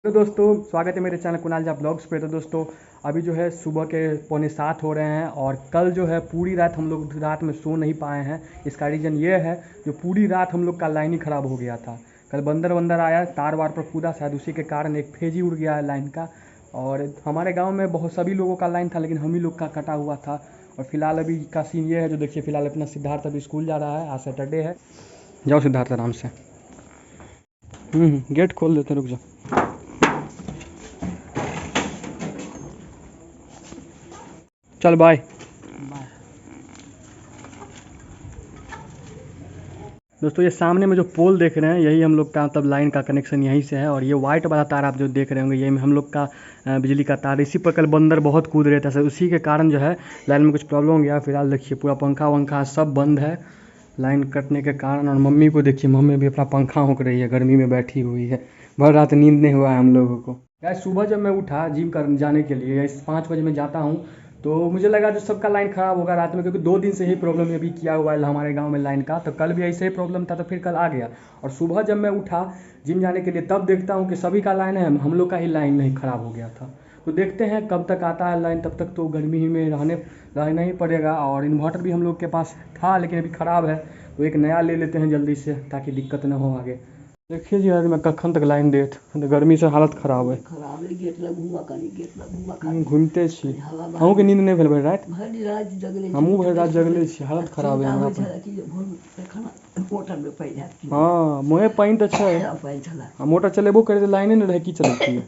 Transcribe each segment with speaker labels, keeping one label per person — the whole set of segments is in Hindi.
Speaker 1: तो दोस्तों स्वागत है मेरे चैनल कुणाल झा ब्लॉग्स पे। तो दोस्तों अभी जो है सुबह के 6:45 हो रहे हैं और कल जो है पूरी रात हम लोग रात में सो नहीं पाए हैं। इसका रीज़न ये है जो पूरी रात हम लोग का लाइन ही ख़राब हो गया था। कल बंदर वंदर आया तार वार पर कूदा, शायद उसी के कारण एक फेज ही उड़ गया है लाइन का। और हमारे गाँव में बहुत सभी लोगों का लाइन था लेकिन हम ही लोग का कटा हुआ था। और फिलहाल अभी का सीन ये है जो देखिए, फिलहाल अपना सिद्धार्थ अभी स्कूल जा रहा है, आज सैटरडे है। जाओ सिद्धार्थ आराम से। गेट खोल देते, रुक जाओ। चल बाय। दोस्तों ये सामने में जो पोल देख रहे हैं यही हम लोग का मतलब लाइन का कनेक्शन यहीं से है। और ये वाइट वाला तार आप जो देख रहे होंगे यही हम लोग का बिजली का तार। इसी पर कल बंदर बहुत कूद रहे थे सर, उसी के कारण जो है लाइन में कुछ प्रॉब्लम हो गया। फिलहाल देखिए पूरा पंखा वंखा सब बंद है लाइन कटने के कारण। और मम्मी को देखिए, मम्मी भी अपना पंखा होंक रही है, गर्मी में बैठी हुई है। भर रात नींद नहीं हुआ है हम लोगों को। यार सुबह जब मैं उठा जिम कर जाने के लिए, 5 बजे मैं जाता हूँ, तो मुझे लगा जो सबका लाइन ख़राब होगा रात में, क्योंकि 2 दिन से ही प्रॉब्लम ये भी किया हुआ है हमारे गांव में लाइन का। तो कल भी ऐसे ही प्रॉब्लम था, तो फिर कल आ गया। और सुबह जब मैं उठा जिम जाने के लिए तब देखता हूँ कि सभी का लाइन है, हम लोग का ही लाइन नहीं ख़राब हो गया था। तो देखते हैं कब तक आता है लाइन, तब तक तो गर्मी ही में रहना ही पड़ेगा। और इन्वर्टर भी हम लोग के पास था लेकिन अभी ख़राब है, तो एक नया ले लेते हैं जल्दी से ताकि दिक्कत ना हो आगे। देखिए जी यार मैं कखन तक लाइन देत, गर्मी से हालत खराब है। घूमते छी हमहूँ के नींद नहीं भेल भरि रात, हमहूँ भरि रात जगले छी, हालत खराब है हमरा अपन। हाँ मोहे पानि तऽ छै, मोटर चलेबो करे तऽ लाइने नहीं रहे की चलती।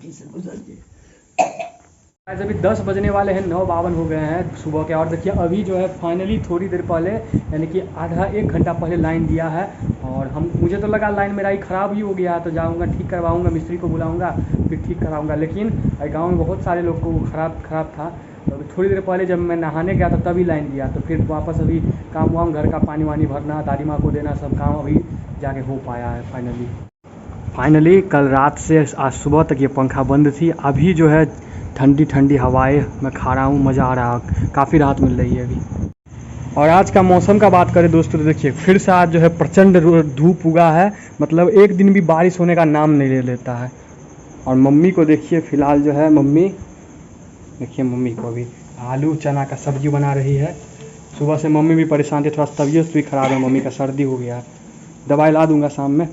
Speaker 1: आज अभी 10 बजने वाले हैं, 9:52 हो गए हैं सुबह के। और देखिए अभी जो है फाइनली थोड़ी देर पहले, यानी कि आधा 1 घंटा पहले लाइन दिया है। और मुझे तो लगा लाइन मेरा ही ख़राब ही हो गया है, तो जाऊंगा ठीक करवाऊंगा, मिस्त्री को बुलाऊंगा फिर ठीक कराऊंगा। लेकिन गांव में बहुत सारे लोग को ख़राब था। तो अभी थोड़ी देर पहले जब मैं नहाने गया था तभी लाइन दिया, तो फिर वापस अभी काम वाम घर का पानी वानी भरना, दादी माँ को देना, सब काम अभी जाके हो पाया है फाइनली। कल रात से आज सुबह तक ये पंखा बंद थी। अभी जो है ठंडी ठंडी हवाएं मैं खा रहा हूँ, मज़ा आ रहा है, काफ़ी राहत मिल रही है अभी। और आज का मौसम का बात करें दोस्तों तो देखिए फिर से आज जो है प्रचंड धूप उगा है, मतलब एक दिन भी बारिश होने का नाम नहीं ले लेता है। और मम्मी को देखिए, फिलहाल जो है मम्मी देखिए, मम्मी को अभी आलू चना का सब्जी बना रही है। सुबह से मम्मी भी परेशान थी, थोड़ा तबीयत भी ख़राब है, मम्मी का सर्दी हो गया है, दवाई ला दूंगा शाम में।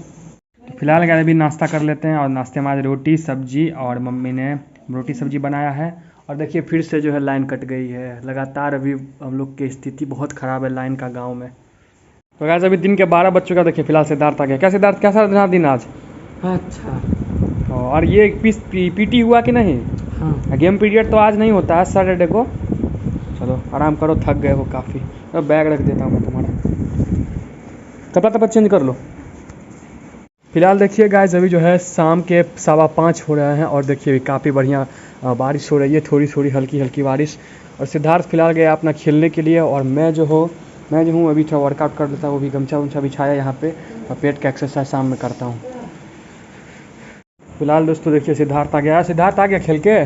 Speaker 1: फिलहाल क्या अभी नाश्ता कर लेते हैं। और नाश्ते में आज रोटी सब्जी, और मम्मी ने रोटी सब्जी बनाया है। और देखिए फिर से जो है लाइन कट गई है लगातार। अभी हम लोग की स्थिति बहुत ख़राब है लाइन का गांव में। तो गाइस अभी दिन के 12 बज चुका। देखिए फिलहाल सिद्धार्थ आ गया। क्या सिद्धार्थ, कैसा रहा दिन आज?
Speaker 2: अच्छा।
Speaker 1: और ये पीटी हुआ कि नहीं?
Speaker 2: हाँ।
Speaker 1: गेम पीरियड तो आज नहीं होता है सैटरडे को। चलो आराम करो, थक गए हो काफ़ी। तो बैग रख देता हूँ मैं तुम्हारा, कपड़ा तब चेंज कर लो। फिलहाल देखिए गाइस अभी जो है शाम के 5:15 हो रहे हैं। और देखिए काफ़ी बढ़िया बारिश हो रही है, थोड़ी थोड़ी हल्की हल्की बारिश। और सिद्धार्थ फिलहाल गया अपना खेलने के लिए। और मैं जो हूँ अभी थोड़ा वर्कआउट कर लेता हूँ। अभी गमछा वमछा बिछाया यहाँ पे, और पेट का एक्सरसाइज शाम में करता हूँ। फिलहाल दोस्तों देखिए सिद्धार्थ आ गया खेल के।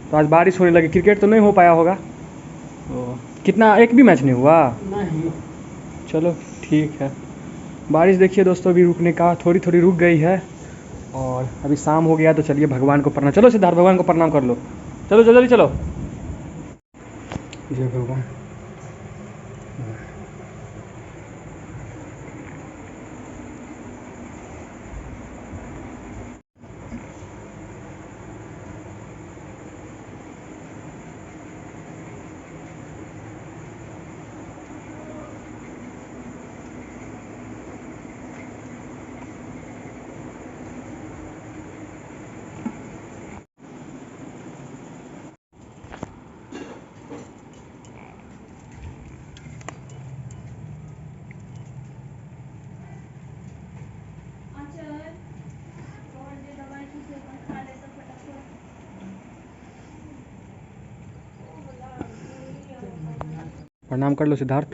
Speaker 1: तो आज बारिश होने लगी, क्रिकेट तो नहीं हो पाया होगा। तो कितना, एक भी मैच नहीं हुआ?
Speaker 2: नहीं।
Speaker 1: चलो ठीक है। बारिश देखिए दोस्तों अभी रुकने का, थोड़ी थोड़ी रुक गई है। और अभी शाम हो गया, तो चलिए भगवान को प्रणाम। चलो सिद्धार्थ भगवान को प्रणाम कर लो, चलो जल्दी चलो। जय भगवान। प्रणाम कर लो सिद्धार्थ,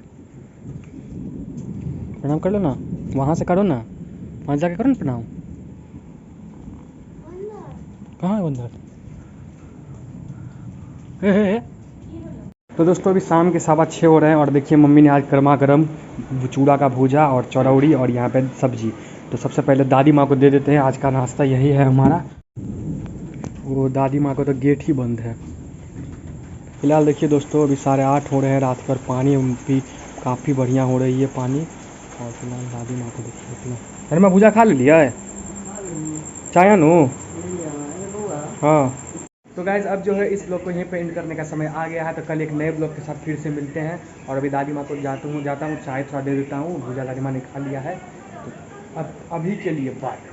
Speaker 1: प्रणाम कर लो ना, वहाँ से करो ना, वहाँ जाके करो ना प्रणाम। कहाँ है बंदर? हे। तो दोस्तों अभी शाम के 6:15 हो रहे हैं। और देखिए मम्मी ने आज गर्मा गर्म चूड़ा का भूजा और चौरौड़ी और यहाँ पे सब्जी। तो सबसे पहले दादी माँ को दे देते हैं, आज का नाश्ता यही है हमारा। वो दादी माँ का तो गेट ही बंद है। फिलहाल देखिए दोस्तों, अभी 8:30 हो रहे हैं रात पर, पानी भी काफ़ी बढ़िया हो रही है पानी। और फिलहाल दादी माँ को देखिए इतना। अरे मैं भूजा खा लिया है चाया नो। हाँ तो गाइज अब जो है इस ब्लॉग को यहीं पे एंड करने का समय आ गया है। तो कल एक नए ब्लॉग के साथ फिर से मिलते हैं। और अभी दादी माँ को जाता हूँ चाय थोड़ा दे देता हूँ। भूजा दादी माँ ने खा लिया है। तो अब अभी के लिए बाय।